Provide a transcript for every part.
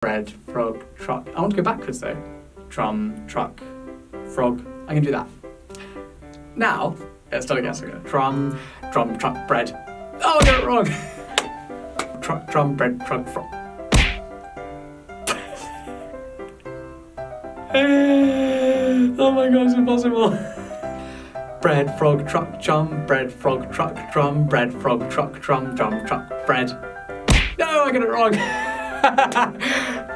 bread, frog, truck. I want to go backwards though. Drum, truck, frog. I can do that. Now, let's start again. So drum, truck, bread. Oh, I got it wrong. Drum, bread, truck, frog. Oh my gosh, it's impossible. Bread, frog, truck, drum, bread, frog, truck, drum, bread, frog, truck, drum, truck, bread. No, I got it wrong.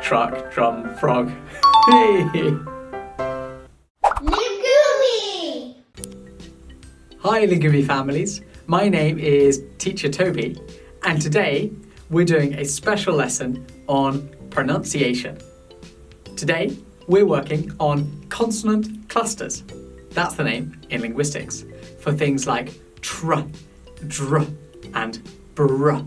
Truck, drum, frog. Hey. Lingumi! Hi Lingumi families, my name is Teacher Toby and today we're doing a special lesson on pronunciation. Today we're working on consonant clusters. That's the name in linguistics for things like tr, dr and br.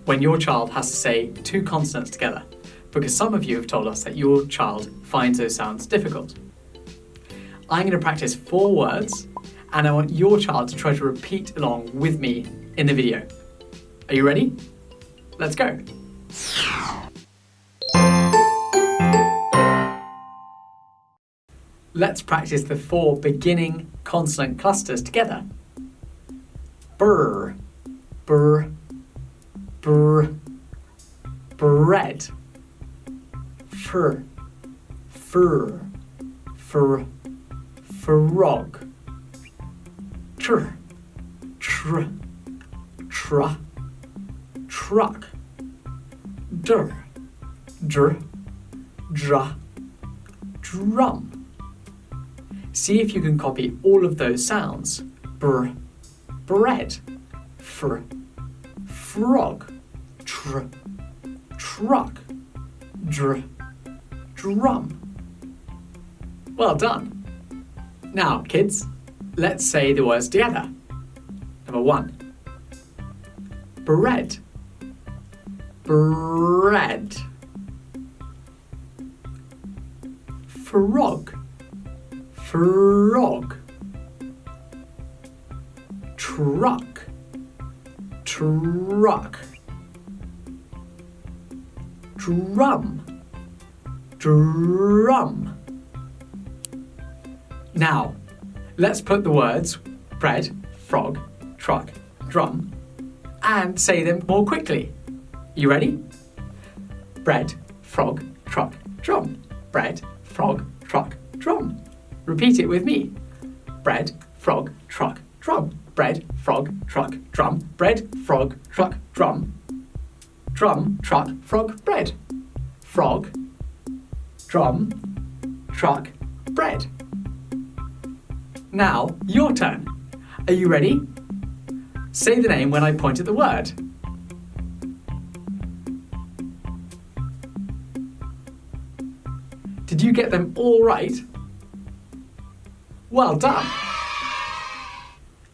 When your child has to say two consonants together, because some of you have told us that your child finds those sounds difficult. I'm going to practice 4 words and I want your child to try to repeat along with me in the video. Are you ready? Let's go. Let's practice the 4 beginning consonant clusters together. Brr, brr, brr, bread. Fr, fur, fr, frog. Tr, tr, tra, truck. Dr, dr, dra, drum. See if you can copy all of those sounds. Br, bread, fr, frog, tr, truck, dr, drum. Well done. Now, kids, let's say the words together. Number 1. Bread, bread. Frog, frog. Truck, truck. Drum, drum. Now, let's put the words bread, frog, truck, drum and say them more quickly. You ready? Bread, frog, truck, drum. Bread, frog, truck, drum. Repeat it with me. Bread, frog, truck, drum. Bread, frog, truck, drum. Bread, frog, truck, drum. Drum, truck, frog, bread. Frog, drum, truck, bread. Now, your turn. Are you ready? Say the name when I point at the word. Did you get them all right? Well done.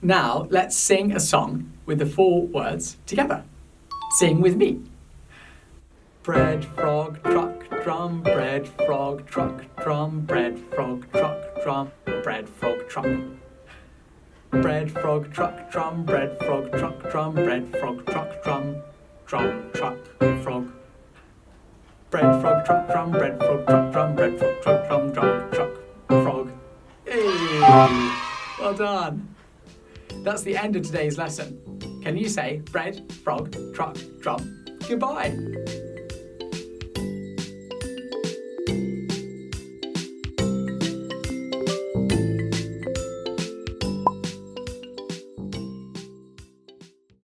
Now, let's sing a song with the 4 words together. Sing with me. Bread, frog, truck, drum. Bread, frog, truck, drum. Bread, frog, truck, drum. Bread, frog, truck. Bread, frog, truck, drum. Bread, frog, truck, drum. Bread, frog, truck, drum. Drum, truck, frog. Bread, frog, truck, drum. Bread, frog, truck, drum. Bread, frog, truck, drum. Drum, truck, frog. Hey! Well done. That's the end of today's lesson. Can you say bread, frog, truck, drum? Goodbye.